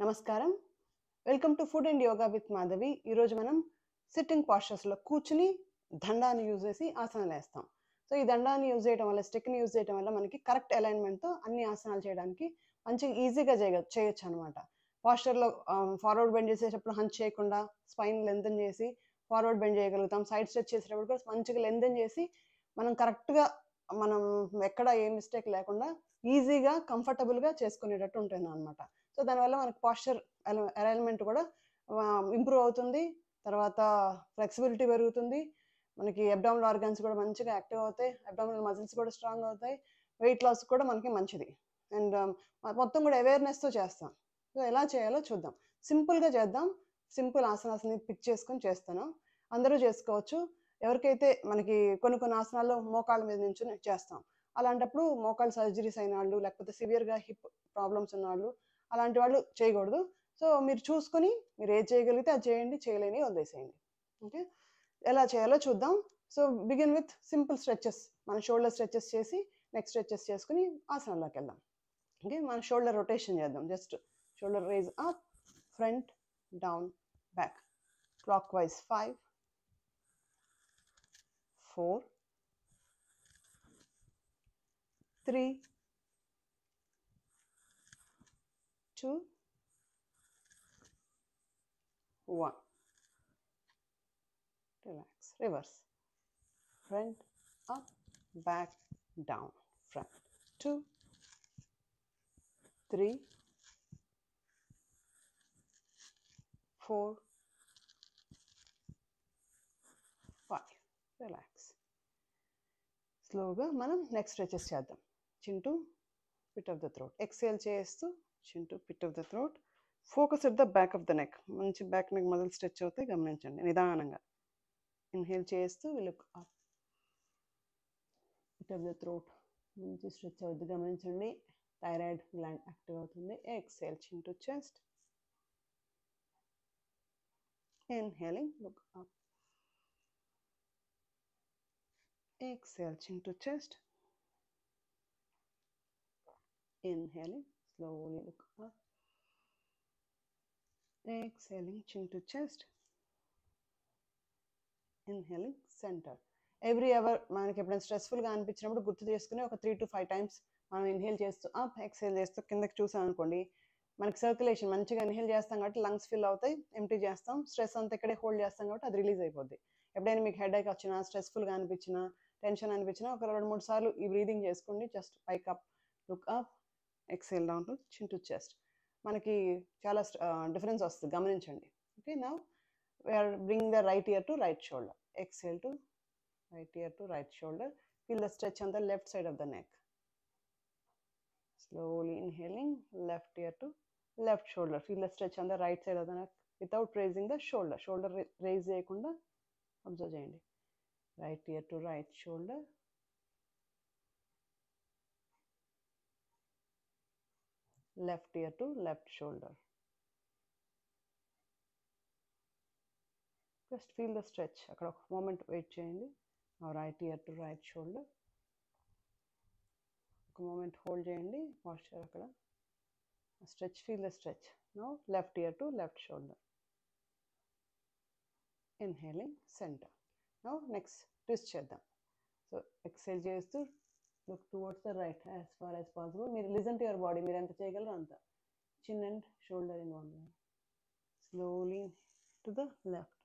నమస్కారం. Welcome to food and yoga with Madhavi. ఈరోజు మనం సిట్టింగ్ పాస్చర్స్లో కూర్చుని దండాన్ని యూజ్ చేసి ఆసనాలు వేస్తాం. సో ఈ దండాన్ని యూజ్ చేయడం వల్ల, స్టిక్ని యూజ్ చేయడం వల్ల మనకి కరెక్ట్ అలైన్మెంట్తో అన్ని ఆసనాలు చేయడానికి మంచిగా ఈజీగా చేయొచ్చు అనమాట. పాస్చర్లో ఫార్వర్డ్ బెండ్ చేసేటప్పుడు హంచ్ చేయకుండా స్పైన్ లెంతన్ చేసి ఫార్వర్డ్ బెండ్ చేయగలుగుతాం. సైడ్ స్ట్రెచ్ చేసేటప్పుడు కూడా మంచిగా లెంతన్ చేసి మనం కరెక్ట్గా మనం ఎక్కడ ఏ మిస్టేక్ లేకుండా ఈజీగా కంఫర్టబుల్గా చేసుకునేటట్టు ఉంటుంది అనమాట. సో దానివల్ల మనకి పాస్చర్ అలైన్మెంట్ కూడా ఇంప్రూవ్ అవుతుంది. తర్వాత ఫ్లెక్సిబిలిటీ పెరుగుతుంది. మనకి అబ్డామినల్ ఆర్గన్స్ కూడా మంచిగా యాక్టివ్ అవుతాయి. అబ్డామినల్ మజిల్స్ కూడా స్ట్రాంగ్ అవుతాయి. వెయిట్ లాస్ కూడా మనకి మంచిది. అండ్ మొత్తం కూడా అవేర్నెస్తో చేస్తాం. సో ఎలా చేయాలో చూద్దాం. సింపుల్గా చేద్దాం. సింపుల్ ఆసనాన్ని పిక్ చేసుకొని చేస్తాను. అందరూ చేసుకోవచ్చు. ఎవరికైతే మనకి కొన్ని ఆసనాల్లో మోకాళ్ళ మీద నుంచి చేస్తాం. అలాంటప్పుడు మోకాళ్ళ సర్జరీస్ అయిన వాళ్ళు, లేకపోతే సివియర్గా హిప్ ప్రాబ్లమ్స్ ఉన్న వాళ్ళు, అలాంటి వాళ్ళు చేయకూడదు. సో మీరు చూసుకొని మీరు ఏది చేయగలిగితే అది చేయండి, చేయలేని వదిలేసేయండి. ఓకే, ఎలా చేయాలో చూద్దాం. So begin with simple stretches. మన షోల్డర్ స్ట్రెచెస్ చేసి నెక్ స్ట్రెచెస్ చేసుకుని ఆసనంలోకి వెళ్దాం. ఓకే, మన షోల్డర్ రొటేషన్ చేద్దాం. Just shoulder raise up, front, down, back, clockwise 5, 4, 3, 2, 1. Relax. Reverse. Front, up, back, down. Front. 2, 3, 4, 5. Relax. స్లోగా మనం నెక్ స్ట్రెచెస్ చేద్దాం. Chin to pit of the throat. Exhale చేస్తూ chin to pit of the throat. Focus at the back of the neck. మంచి back neck muscle stretch అవుతాయి, గమనించండి నిదానంగా. Inhale చేస్తూ look up, pit of the throat. మంచి stretch అవుతుంది, గమనించండి. Thyroid gland active అవుతుంది. Exhale chin to chest. Inhaling, look up. Exhale, chin to chest. Inhaling, slowly look up. Exhaling, chin to chest. Inhaling, center. Every hour మనకి ఎప్పుడైనా స్ట్రెస్ఫుల్గా అనిపించినప్పుడు గుర్తు చేసుకుని ఒక 3 to 5 times మనం ఇన్హేల్ చేస్తూ అప్, ఎక్సేల్ చేస్తూ కిందకి చూసాం అనుకోండి, మనకి సర్క్యులేషన్ మంచిగా ఇన్హేల్ చేస్తాం కాబట్టి లంగ్స్ ఫిల్ అవుతాయి, ఎంటీ చేస్తాం. స్ట్రెస్ అంతా ఇక్కడే హోల్డ్ చేస్తాం కాబట్టి అది రిలీజ్ అయిపోద్ది. ఎప్పుడైనా మీకు హెడేక్ వచ్చినా, స్ట్రెస్ఫుల్గా అనిపించినా, టెన్షన్ అనిపించినా ఒక 2-3 సార్లు ఈ బ్రీదింగ్ చేసుకోండి. Just pike up, look up, exhale down to chin to chest. మనకి చాలా డిఫరెన్స్ వస్తుంది, గమనించండి. Okay, now we're bring the right ear to right shoulder. Exhale to right ear to right shoulder. Feel the stretch on the left side of the neck. Slowly inhaling, left ear to left shoulder. Feel the stretch on the right side of the neck without raising the shoulder. Shoulder raise చేయకుండా observe చేయండి. Right ear to right shoulder. Left ear to left shoulder. Just feel the stretch. అక్కడ ఒక moment wait చేయండి. Now right ear to right shoulder. ఒక moment hold చేయండి posture అక్కడ. Stretch, feel the stretch. Now left ear to left shoulder. Inhaling, center. Now next twist చేద్దాం. So exhale చేస్తూ look towards the right as far as possible. మీరు listen to your body. మీరు ఎంత చేయగలరో అంత. Chin and shoulder in one line. Slowly to the left.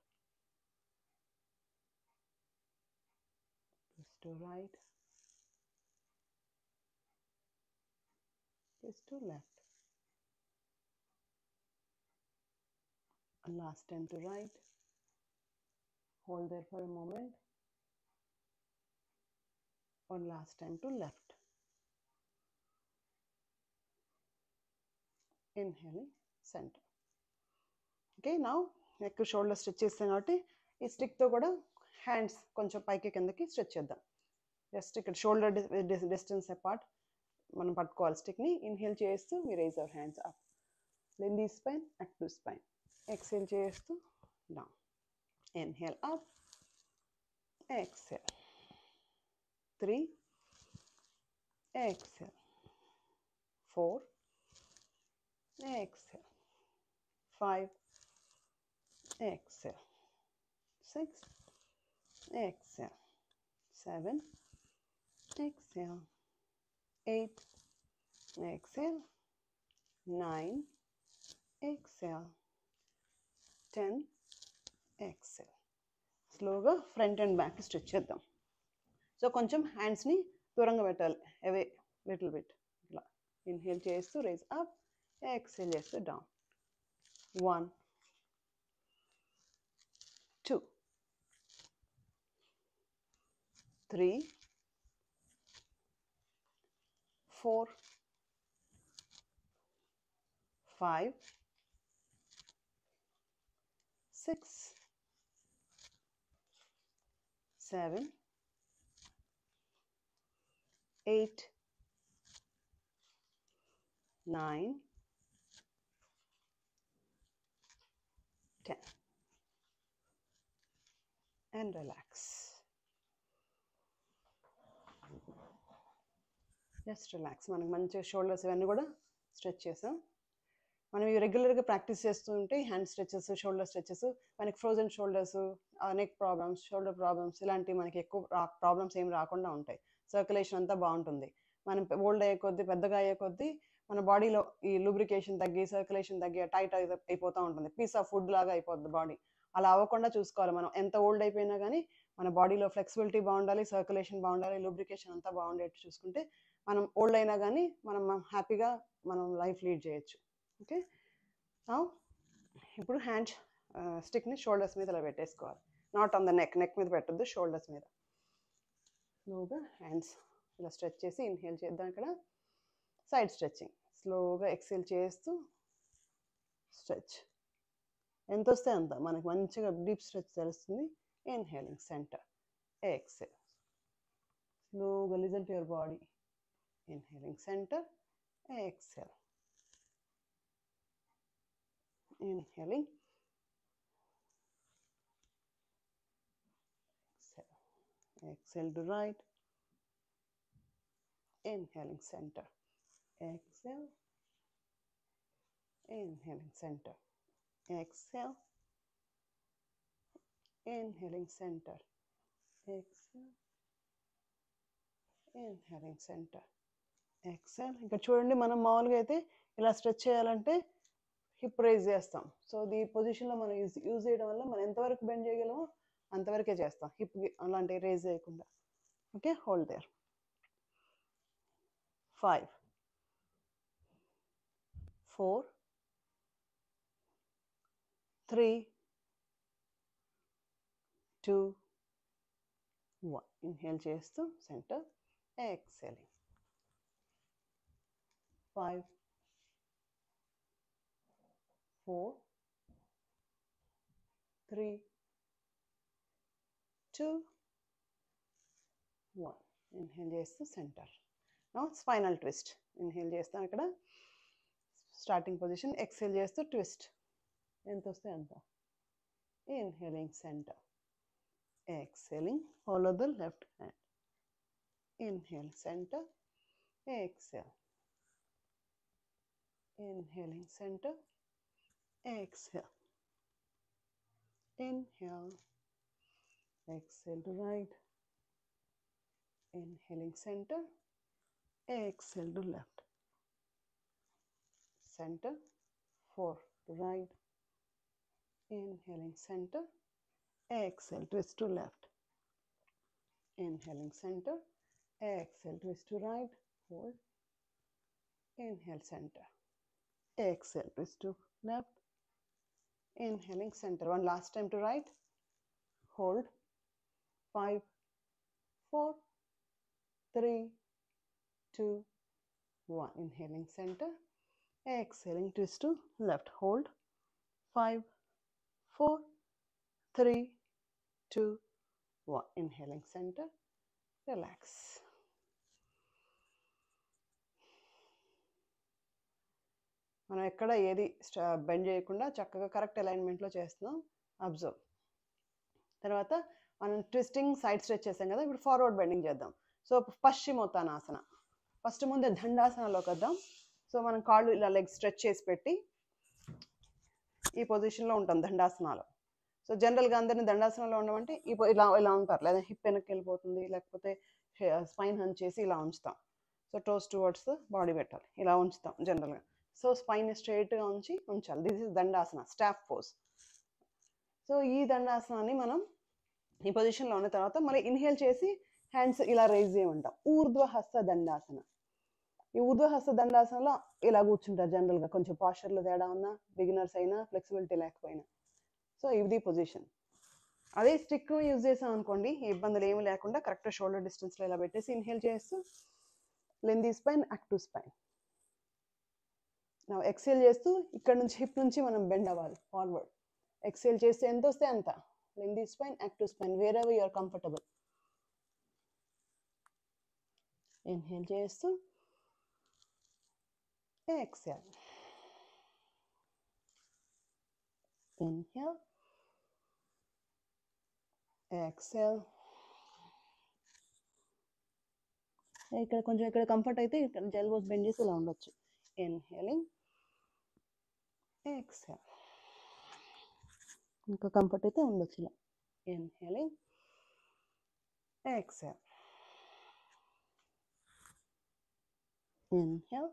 Twist to right. Twist to left. And last time to right. Hold there for a moment. One last time to left. Inhaling, center. Okay, now neck shoulder stretch చేస్తాం కాబట్టి ఈ స్టిక్తో కూడా hands కొంచెం పైకి కిందకి stretch చేద్దాం. Just ఇక్కడ shoulder distance apart మనం పట్టుకోవాలి స్టిక్ని. ఇన్హేల్ చేస్తూ we raise our hands up. Then the spine, active spine. Exhale చేస్తూ down. Inhale up. Exhale. 3. Exhale. 4. Exhale. 5, exhale, 6, exhale, 7, exhale, 8, exhale, 9, exhale, 10, exhale. స్లోగా ఫ్రంట్ అండ్ బ్యాక్ స్ట్రెచ్ చేద్దాం. So కొంచెం హ్యాండ్స్ని దూరంగా పెట్టాలి, అవే little bit. ఇట్లా inhale చేస్తూ rise up, exhale చేస్తూ down. 1, 2, 3, 4, 5, 6, 7, 8, 9, 10. And relax. Just relax. మనకి మంచిగా షోల్డర్స్ ఇవన్నీ కూడా స్ట్రెచ్ చేసాం. మనం ఇవి రెగ్యులర్గా ప్రాక్టీస్ చేస్తూ ఉంటే హ్యాండ్ స్ట్రెచెస్, షోల్డర్ స్ట్రెచెస్, మనకి frozen shoulders, neck problems, shoulder problems ఇలాంటివి మనకి ఎక్కువ ప్రాబ్లమ్స్ ఏమి రాకుండా ఉంటాయి. సర్క్యులేషన్ అంతా బాగుంటుంది. మనం ఓల్డ్ అయ్యే కొద్దీ, పెద్దగా అయ్యే కొద్దీ మన బాడీలో ఈ లూబ్రికేషన్ తగ్గి, సర్క్యులేషన్ తగ్గి, టైట్ అయిపోతూ ఉంటుంది. పీస్ ఆఫ్ ఫుడ్ లాగా అయిపోతుంది బాడీ. అలా అవ్వకుండా చూసుకోవాలి. మనం ఎంత ఓల్డ్ అయిపోయినా కానీ మన బాడీలో ఫ్లెక్సిబిలిటీ బాగుండాలి, సర్క్యులేషన్ బాగుండాలి, లూబ్రికేషన్ అంతా బాగుండేట్టు చూసుకుంటే మనం ఓల్డ్ అయినా కానీ మనం హ్యాపీగా మనం లైఫ్ లీడ్ చేయొచ్చు. ఓకే, ఇప్పుడు హ్యాండ్ స్టిక్ని షోల్డర్స్ మీద ఇలా పెట్టేసుకోవాలి. నాట్ ఆన్ ద నెక్ మీద పెట్టద్దు, షోల్డర్స్ మీద. స్లోగా హ్యాండ్స్ ఇలా స్ట్రెచ్ చేసి ఇన్హేల్ చేద్దాం. ఇక్కడ సైడ్ స్ట్రెచ్చింగ్. స్లోగా ఎక్సేల్ చేస్తూ స్ట్రెచ్. ఎంత వస్తే అంత మనకి మంచిగా డీప్ స్ట్రెచ్ తెలుస్తుంది. Inhaling centre, exhale. స్లోగా listen to your body. Inhaling centre, exhale. Inhaling, exhale, exhale to right, inhaling center, exhale, inhaling center, exhale, inhaling center, exhale, inhaling center, exhale. ఇక్కడ చూడండి, మనం మామూలుగా అయితే ఇలా స్ట్రెచ్ చేయాలంటే హిప్ రైజ్ చేస్తాం. సో ఈ పొజిషన్లో మనం యూజ్ చేయడం వల్ల మనం ఎంతవరకు బెండ్ చేయగలమో అంతవరకే చేస్తాం, హిప్ అలాంటి రైజ్ చేయకుండా. Okay, hold there. 5, 4, 3, 2, 1. ఇన్హేల్ చేస్తూ సెంటర్, ఎక్సేలింగ్. 5, 4, 3, 2, 1. ఇన్హేల్ చేస్తూ centre. Now spinal twist. Inhale చేస్తాం ఇక్కడ స్టార్టింగ్ పొజిషన్, ఎక్సేల్ చేస్తూ ట్విస్ట్. ఎంత వస్తే అంత. Inhaling centre, exhaling, follow the left hand. Inhale center, exhale. Inhaling center, exhale. Inhale, exhale to right. Inhaling center, exhale to left. Center, 4 to right. Inhaling center, exhale, twist to left. Inhaling center, exhale, twist to right, hold. Inhale center, exhale, twist to left. Inhaling center, one last time to right, hold. 5, 4, 3, 2, 1. Inhaling center, exhaling, twist to left, hold. 5, 4, 3, 2, 1. Inhaling center, relax. మనం ఎక్కడ ఏది bend చేయకుండా చక్కగా correct అలైన్మెంట్లో చేస్తున్నాం. Observe. తర్వాత మనం twisting side stretch చేసాం కదా, ఇప్పుడు ఫార్వర్డ్ బెండింగ్ చేద్దాం. సో పశ్చిమోత్తానాసన. ఫస్ట్ ముందే దండాసనలోకి వద్దాం. సో మనం కాళ్ళు ఇలా లెగ్ స్ట్రెచ్ చేసి పెట్టి ఈ పొజిషన్లో ఉంటాం దండాసనాలు. సో జనరల్గా అందరినీ దండాసనంలో ఉండమంటే ఇలా ఉంటారు, లేదా హిప్ వెనక్కి వెళ్ళిపోతుంది, లేకపోతే స్పైన్ హంచ్ చేసి ఇలా ఉంచుతాం. సో టోస్ టువర్డ్స్ బాడీ పెట్టాలి, ఇలా ఉంచుతాం జనరల్గా. సో స్పైన్ స్ట్రైట్గా ఉంచాలి. This is Dandasana, staff pose. So ఈ దండాసనాన్ని మనం ఈ పొజిషన్లో ఉన్న తర్వాత మళ్ళీ ఇన్హేల్ చేసి హ్యాండ్స్ ఇలా రైజ్ చేయమంటాం, ఊర్ధ్వహస్త దండాసన. ఈ ఊర్ధ్వహస్త దండాసనలో ఇలా కూర్చుంటారు జనరల్గా, కొంచెం పాస్చర్లో తేడా ఉన్నా, బిగినర్స్ అయినా, ఫ్లెక్సిబిలిటీ లేకపోయినా. సో ఇది పొజిషన్. అదే స్టిక్ యూజ్ చేసాం అనుకోండి, ఇబ్బందులు ఏమి లేకుండా కరెక్ట్ షోల్డర్ డిస్టెన్స్లో ఇలా పెట్టేసి ఇన్హేల్ చేస్తూ lengthy spine, active spine. Exhale చేస్తూ ఇక్కడ నుంచి హిప్ నుంచి మనం బెండ్ అవ్వాలి ఫార్వర్డ్. ఎక్సేల్ చేస్తే ఎంత వస్తే అంత, lengthy spine, active spine, wherever you are comfortable. Inhale చేస్తూ ఎక్సేల్. Inhale, exhale. ఇక్కడ కొంచెం ఇక్కడ కంఫర్ట్ అయితే ఇక్కడ ఎల్బోస్ బెండ్ చేసి ఇలా ఉండొచ్చు. Inhaling, exhale. ఇంకా కంఫర్ట్ అయితే ఉండొచ్చు ఇలా. Inhaling, exhale. Inhale,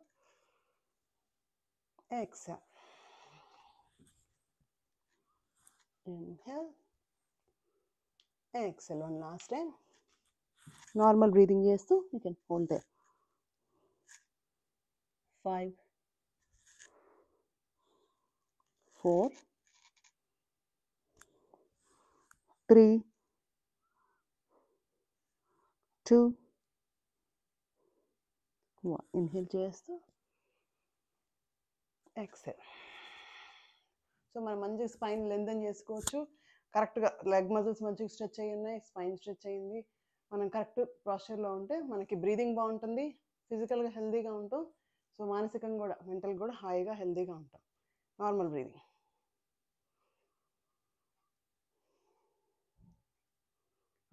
exhale. Inhale, exhale. One last time. Normal breathing చేస్తూ you can hold there. 5, 4, 3, 2, 1. Inhale చేస్తూ ఎక్సేల్. సో మనం మంచిగా స్పైన్ లెంతన్ చేసుకోవచ్చు. కరెక్ట్గా లెగ్ మజిల్స్ మంచిగా స్ట్రెచ్ అయ్యి ఉన్నాయి, స్పైన్ స్ట్రెచ్ అయ్యింది. మనం కరెక్ట్ పాస్చర్లో ఉంటే మనకి బ్రీదింగ్ బాగుంటుంది, ఫిజికల్గా హెల్తీగా ఉంటాం. సో మానసికంగా కూడా, మెంటల్గా కూడా హాయిగా హెల్తీగా ఉంటాం. Normal breathing.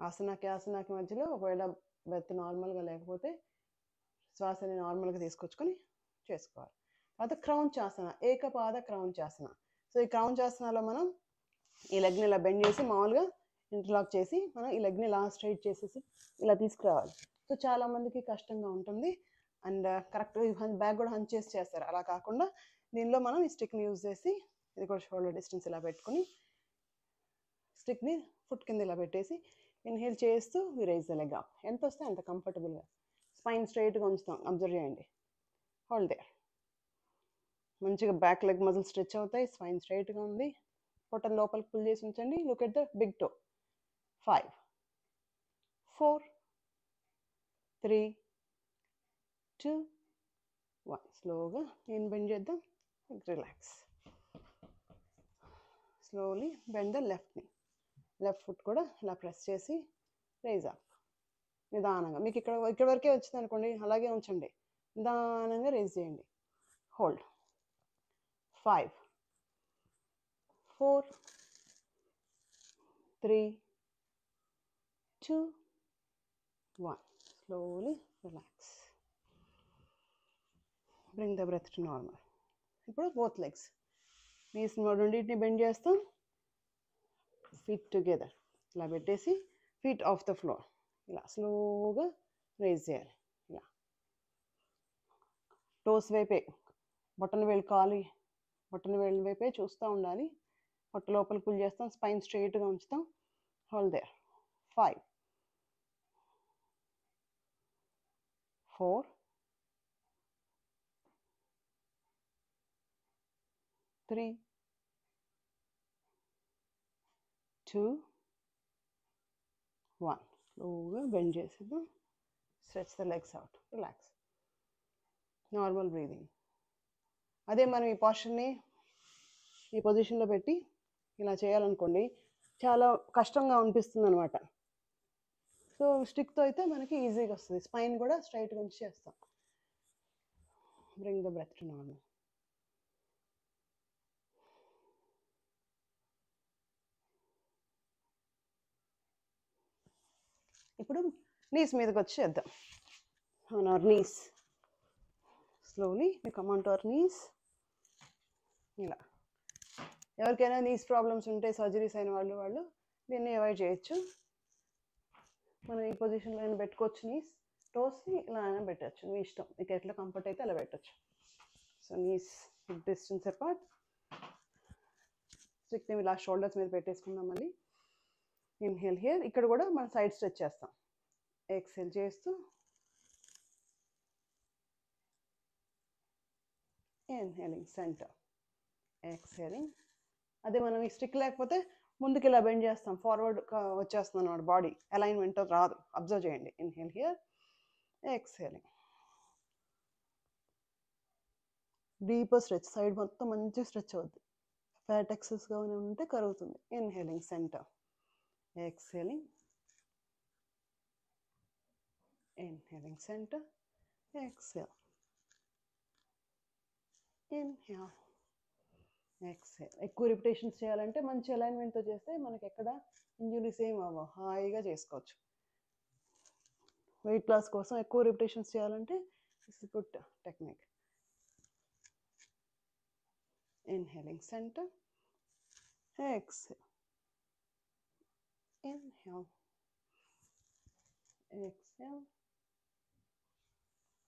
ఆసనాకి మధ్యలో ఒకవేళ బ్రెత్ నార్మల్గా లేకపోతే శ్వాసని నార్మల్గా తీసుకొచ్చుకొని చేసుకోవాలి. తర్వాత క్రౌంచాసన, ఏకపాద క్రౌంచాసన. సో ఈ క్రౌంచాసనలో మనం ఈ లెగ్ని ఇలా బెండ్ చేసి మామూలుగా ఇంటర్లాక్ చేసి మనం ఈ లెగ్ని ఇలా స్ట్రైట్ చేసేసి ఇలా తీసుకురావాలి. సో చాలామందికి కష్టంగా ఉంటుంది, అండ్ కరెక్ట్ బ్యాక్ కూడా హంచ్ చేసి చేస్తారు. అలా కాకుండా దీనిలో మనం ఈ స్టిక్ని యూజ్ చేసి, ఇది కూడా షోల్డర్ డిస్టెన్స్ ఇలా పెట్టుకుని స్టిక్ని ఫుట్ కింద ఇలా పెట్టేసి ఇన్హేల్ చేస్తూ we raise the leg up. ఎంత వస్తే అంత కంఫర్టబుల్గా స్పైన్ స్ట్రైట్గా ఉంచుతాం. అబ్జర్వ్ చేయండి. Hold there. మంచిగా బ్యాక్ లెగ్ మజిల్ స్ట్రెచ్ అవుతాయి, స్పైన్ స్ట్రైట్గా ఉంది. పొట్టను లోపలికి పుల్ చేసి ఉంచండి. Look at the big toe. 5, 4, 3, 2, 1. స్లోగా నేను బెండ్ చేద్దాం. Relax. Slowly bend the left knee. Left foot కూడా ఇలా ప్రెస్ చేసి రైజ్ అప్. నిదానంగా మీకు ఇక్కడ వరకే వచ్చింది అనుకోండి, అలాగే ఉంచండి. నిదానంగా రైజ్ చేయండి. Hold. 5, 4, 3, 2, 1. Slowly relax. Bring the breath to normal. ఇప్పుడు both legs. నీస్ రెండింటిని బెండ్ చేస్తాం. ఫీట్ టుగెదర్ ఇలా పెట్టేసి ఫీట్ ఆఫ్ ద ఫ్లోర్ ఇలా స్లోగా రైజ్ చేయాలి. ఇలా టోస్ వైపే, బొట్టన వేళ్ళ వైపే చూస్తూ ఉండాలి. పొట్ట లోపల పుల్ చేస్తాం, స్పైన్ స్ట్రైట్గా ఉంచుతాం. Hold there. 5, 4, 3, 2, 1. స్లోగా బెండ్ చేసేద్దాం. Stretch the legs out. Relax. Normal breathing. అదే మనం ఈ పాస్చర్ని ఈ పొజిషన్లో పెట్టి ఇలా చేయాలనుకోండి, చాలా కష్టంగా అనిపిస్తుంది అనమాట. సో స్టిక్తో అయితే మనకి ఈజీగా వస్తుంది. స్పైన్ కూడా స్ట్రైట్గా ఉంచి చేస్తాం. Bring the breath to normal. ఇప్పుడు నీస్ మీదకి వచ్చి చేద్దాం. On our knees. Slowly we come on to our knees. ఇలా ఎవరికైనా నీస్ ప్రాబ్లమ్స్ ఉంటే సర్జరీస్ అయిన వాళ్ళు దీన్ని అవాయిడ్ చేయొచ్చు. మనం ఈ పొజిషన్లో అయినా పెట్టుకోవచ్చు, నీస్ టోస్ని ఇలా అయినా పెట్టచ్చు, మీ ఇష్టం, మీకు ఎట్లా కంఫర్ట్ అయితే అలా పెట్టచ్చు. సో నీస్ డిస్టెన్స్ అపార్ట్, స్టిక్ని ఇలా షోల్డర్స్ మీద పెట్టేసుకుందాం. మళ్ళీ ఇన్హేల్ హియర్, ఇక్కడ కూడా మనం సైడ్ స్ట్రెచ్ చేస్తాం. ఎక్సేల్ చేస్తూ ఇన్హేలింగ్ సెంటర్, ఎక్సేలింగ్. అదే మనం ఈ స్టిక్ లేకపోతే ముందుకు ఇలా బెండ్ చేస్తాం, ఫార్వర్డ్ వచ్చేస్తుంది అన్నమాట, బాడీ అలైన్మెంట్ రాదు. అబ్జర్వ్ చేయండి. Inhale here, exhaling. Deeper stretch, side మొత్తం మంచి స్ట్రెచ్ అవుద్ది. ఫ్యాట్ ఎక్సెస్గా ఉంటే కరుగుతుంది. Inhaling centre, exhaling. Inhaling centre, exhale. Inhale, exhale. ఎక్కువ రిపిటేషన్స్ చేయాలంటే మంచి అలైన్మెంట్తో చేస్తే మనకి ఎక్కడ ఇంజురీస్ ఏం అవ్వవు, హాయిగా చేసుకోవచ్చు. వెయిట్ లాస్ కోసం ఎక్కువ రిపిటేషన్స్ చేయాలంటే it's good technique. Inhaling centre, exhale, inhale, exhale,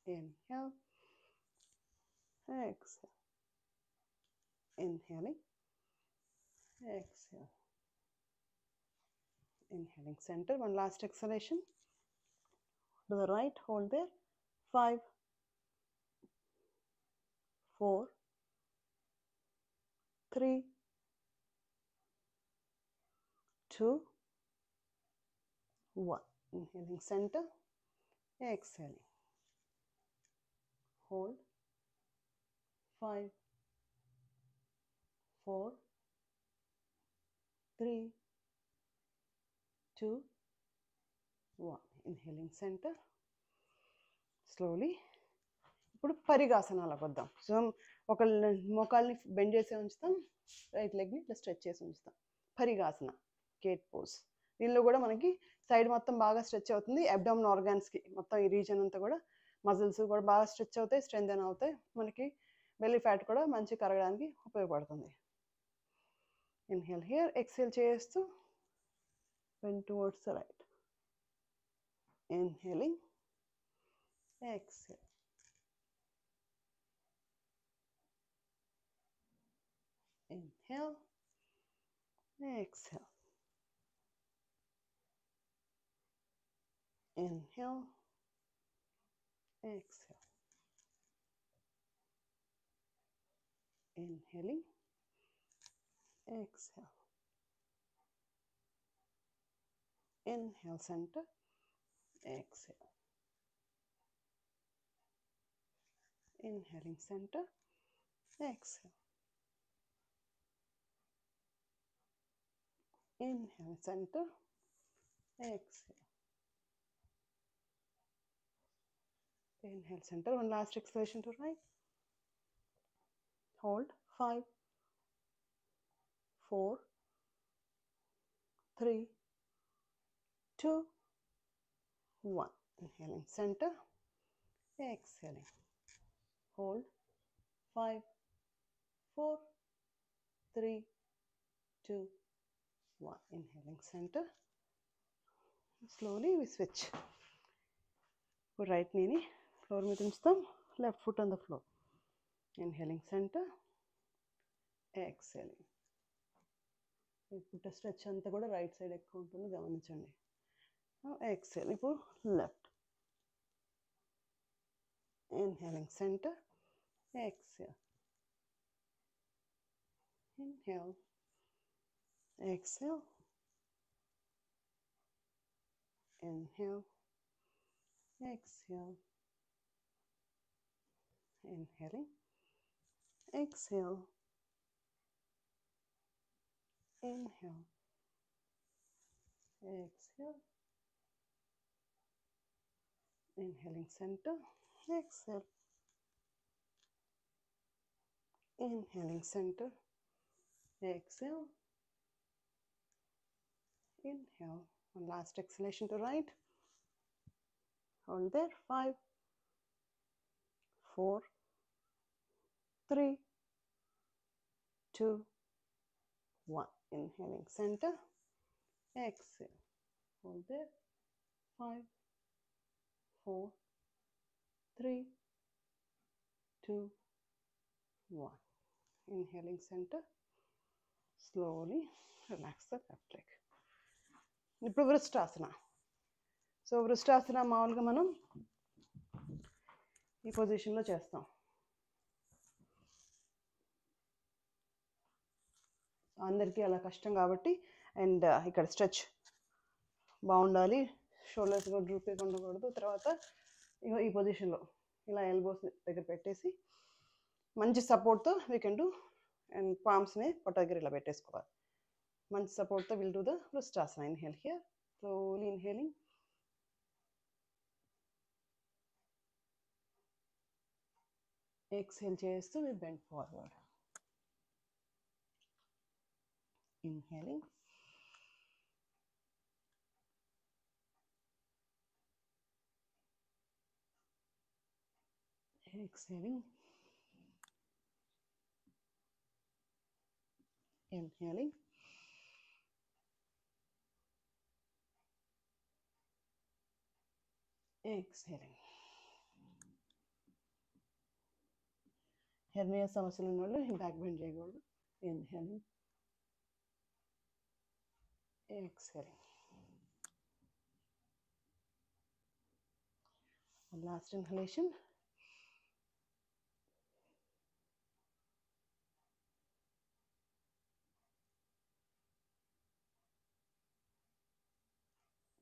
inhale, exhale, inhaling, exhale, inhaling center. One last exhalation to the right, hold there. 5, 4, 3, 2, 1. Inhaling center, exhaling. Hold. 5, 4, 3, 2, 1. Inhaling center. Slowly. ఇప్పుడు పరిగాసనాలకు వద్దాం. So ఒక మోకాల్ని bend చేసి ఉంచుతాం, right లెగ్ని ఇట్లా stretch చేసి ఉంచుతాం. పరిగాసన, gate pose. దీనిలో కూడా మనకి సైడ్ మొత్తం బాగా స్ట్రెచ్ అవుతుంది. అబ్డామిన్ ఆర్గాన్స్కి మొత్తం ఈ రీజన్ అంతా కూడా మజిల్స్ కూడా బాగా స్ట్రెచ్ అవుతాయి, స్ట్రెంథెన్ అవుతాయి. మనకి బెల్లీ ఫ్యాట్ కూడా మంచి కరగడానికి ఉపయోగపడుతుంది. ఇన్హేల్ హియర్, ఎక్సేల్ చేస్తూ bend towards the right. Inhaling, exhale. Inhale, exhale. Inhale, exhale. Inhaling, exhale. Inhale center, exhale. Inhaling center, exhale. Inhale center, exhale. Inhale center. One last exhalation to right. Hold. 5, 4, 3, 2, 1. Inhaling center, exhaling. Hold. 5, 4, 3, 2, 1. Inhaling center. Slowly we switch. Put right knee floor మీద ఉంచుతాం, left foot on the floor. Inhaling center, exhaling. ఇప్పుడు stretch అంతా కూడా right side ఎక్కువ ఉంటుంది, గమనించండి. Exhale. ఇప్పుడు left. Inhaling centre, exhale. Inhale, exhale. Inhale, exhale. Inhaling, exhale. Inhale, exhale. Inhaling center, exhale. Inhaling center, exhale. Inhale. One last exhalation to right. Hold there. 5, 4, 3, 2, 1. Inhaling center. Exhale. Hold there. 5, 4, 3, 2, 1. Inhaling center. Slowly relax the left leg. ఇప్పుడు వృష్టాసన. So వృష్టాసన మామూలుగా మనం ఈ పొజిషన్లో చేస్తాం. అందరికీ అలా కష్టం కాబట్టి, అండ్ ఇక్కడ స్ట్రెచ్ బాగుండాలి, షోల్డర్స్ కూడా డ్రూపీగా ఉండకూడదు. తర్వాత ఈ పొజిషన్లో ఇలా ఎల్బోస్ దగ్గర పెట్టేసి మంచి సపోర్ట్తో వీ కెన్ డూ, అండ్ పామ్స్ని పొట్ట దగ్గర ఇలా పెట్టేసుకోవాలి. మంచి సపోర్ట్తో will do the Vrishtasana. Inhale here, slowly inhaling. Exhale చేస్తూ we bend forward. Inhaling. Exhaling. Inhaling. Exhaling. Hernia సమస్యలు ఉన్న వాళ్ళు బ్యాక్ బెండ్ చేయకూడదు. Inhaling. Exhaling. Last inhalation.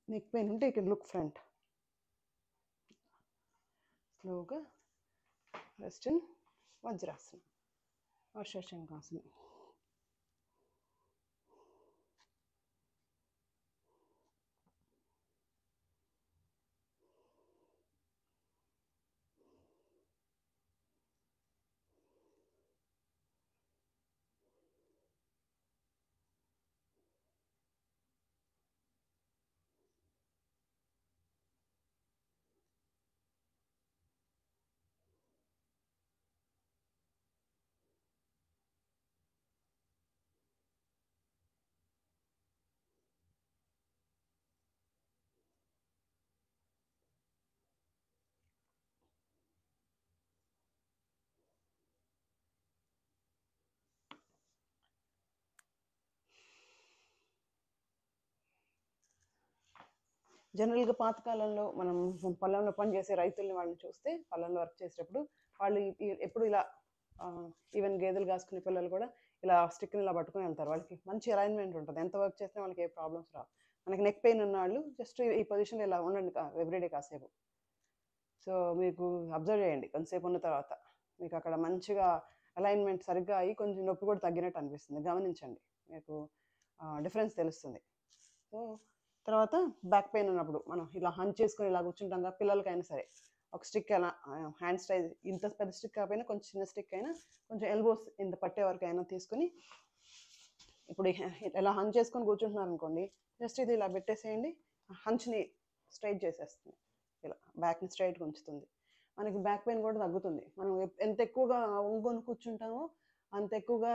Neck pain ఉంటే యూ కెన్ లుక్ ఫ్రంట్. స్లోగా rest in Vajrasana or Shashankasana. జనరల్గా పాతకాలంలో మనం పొలంలో పనిచేసే రైతుల్ని వాళ్ళని చూస్తే, పొలంలో వర్క్ చేసేటప్పుడు వాళ్ళు ఎప్పుడు ఇలా ఈవెన్ గేదెలు కాసుకునే పిల్లలు కూడా ఇలా స్టిక్ని ఇలా పట్టుకొని వెళ్తారు. వాళ్ళకి మంచి అలైన్మెంట్ ఉంటుంది. ఎంత వర్క్ చేసినా వాళ్ళకి ఏ ప్రాబ్లమ్స్ రావు. మనకి నెక్ పెయిన్ ఉన్న వాళ్ళు జస్ట్ ఈ పొజిషన్లో ఇలా ఉండండి ఎవ్రీడే కాసేపు. సో మీకు అబ్జర్వ్ చేయండి, కొంతసేపు ఉన్న తర్వాత మీకు అక్కడ మంచిగా అలైన్మెంట్ సరిగ్గా అయ్యి కొంచెం నొప్పి కూడా తగ్గినట్టు అనిపిస్తుంది. గమనించండి, మీకు డిఫరెన్స్ తెలుస్తుంది. సో తర్వాత బ్యాక్ పెయిన్ ఉన్నప్పుడు మనం ఇలా హంచ్ చేసుకొని ఇలా కూర్చుంటాం కదా, పిల్లలకైనా సరే ఒక స్టిక్ అయినా, హ్యాండ్ స్టైజ్ ఇంత పెద్ద స్టిక్ కాకపోయినా కొంచెం చిన్న స్టిక్ అయినా, కొంచెం ఎల్బోస్ ఇంత పట్టే వరకు అయినా తీసుకొని ఇప్పుడు ఇలా హంచ్ చేసుకొని కూర్చుంటున్నారు అనుకోండి, జస్ట్ ఇది ఇలా పెట్టేసేయండి. హంచ్ని స్ట్రైట్ చేసేస్తుంది, ఇలా బ్యాక్ని స్ట్రైట్గా ఉంచుతుంది. మనకి బ్యాక్ పెయిన్ కూడా తగ్గుతుంది. మనం ఎంత ఎక్కువగా ఒంగొని కూర్చుంటామో అంత ఎక్కువగా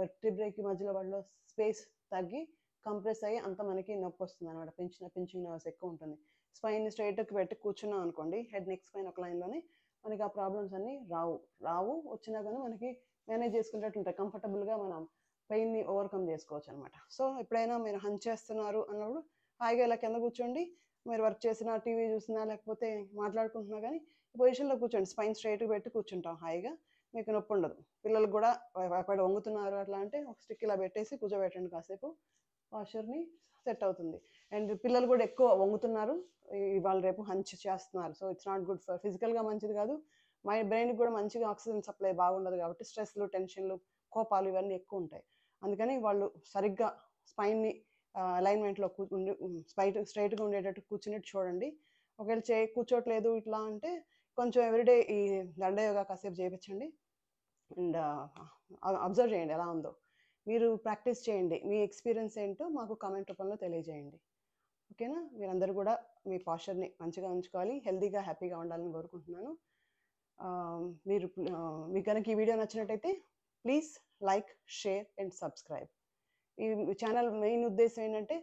వెర్టిబ్రేకి మధ్యలో వాళ్ళలో స్పేస్ తగ్గి కంప్రెస్ అయ్యి అంత మనకి నొప్పి వస్తుంది అనమాట. పించింగ్ నర్వ్స్ ఎక్కువ ఉంటుంది. స్పైన్ని స్ట్రైట్కి పెట్టి కూర్చున్నాం అనుకోండి, హెడ్ నెక్ స్పైన్ ఒక లైన్లోనే, మనకి ఆ ప్రాబ్లమ్స్ అన్నీ రావు. వచ్చినా కానీ మనకి మేనేజ్ చేసుకునేటట్టు ఉంటాయి. కంఫర్టబుల్గా మనం పెయిన్ని ఓవర్కమ్ చేసుకోవచ్చు అనమాట. సో ఎప్పుడైనా మీరు హంచ్ చేస్తున్నారు అన్నప్పుడు హాయిగా ఇలా కింద కూర్చోండి. మీరు వర్క్ చేసినా, టీవీ చూసినా, లేకపోతే మాట్లాడుకుంటున్నా కానీ ఈ పొజిషన్లో కూర్చోండి. స్పైన్ స్ట్రైట్గా పెట్టి కూర్చుంటాం హాయిగా, మీకు నొప్పి ఉండదు. పిల్లలు కూడా అక్కడ వంగుతున్నారు అట్లా అంటే ఒక స్టిక్ ఇలా పెట్టేసి కూర్చోబెట్టండి కాసేపు, పాస్చర్ని సెట్ అవుతుంది. అండ్ పిల్లలు కూడా ఎక్కువ వంగుతున్నారు ఇవాళ రేపు, హంచ్ చేస్తున్నారు. So it's not good for ఫిజికల్గా మంచిది కాదు. మై బ్రెయిన్కి కూడా మంచిగా ఆక్సిజన్ సప్లై బాగుండదు కాబట్టి స్ట్రెస్లు, టెన్షన్లు, కోపాలు ఇవన్నీ ఎక్కువ ఉంటాయి. అందుకని వాళ్ళు సరిగ్గా స్పైన్ని అలైన్మెంట్లో స్ట్రైట్గా ఉండేటట్టు కూర్చునేట్టు చూడండి. ఒకవేళ కూర్చోట్లేదు ఇట్లా అంటే కొంచెం ఎవ్రీడే ఈ దండ యోగా కాసేపు చేయించండి అండ్ అబ్జర్వ్ చేయండి ఎలా ఉందో. మీరు ప్రాక్టీస్ చేయండి. మీ ఎక్స్పీరియన్స్ ఏంటో మాకు కామెంట్ రూపంలో తెలియజేయండి. ఓకేనా? మీరందరూ కూడా మీ పాస్చర్ని మంచిగా ఉంచుకోవాలి, హెల్తీగా హ్యాపీగా ఉండాలని కోరుకుంటున్నాను. మీకు కనుక ఈ వీడియో నచ్చినట్టయితే please like, share and subscribe. ఈ ఛానల్ మెయిన్ ఉద్దేశం ఏంటంటే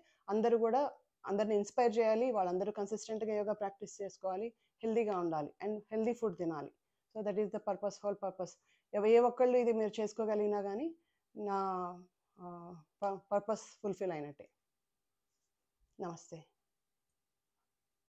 అందరిని ఇన్స్పైర్ చేయాలి, వాళ్ళందరూ కన్సిస్టెంట్గా యోగా ప్రాక్టీస్ చేసుకోవాలి, హెల్దీగా ఉండాలి అండ్ హెల్దీ ఫుడ్ తినాలి. So that is the whole purpose. ఏ ఒక్కళ్ళు ఇది మీరు చేసుకోగలిగినా కానీ నా పర్పస్ ఫుల్ఫిల్ అయినట్టే. నమస్తే.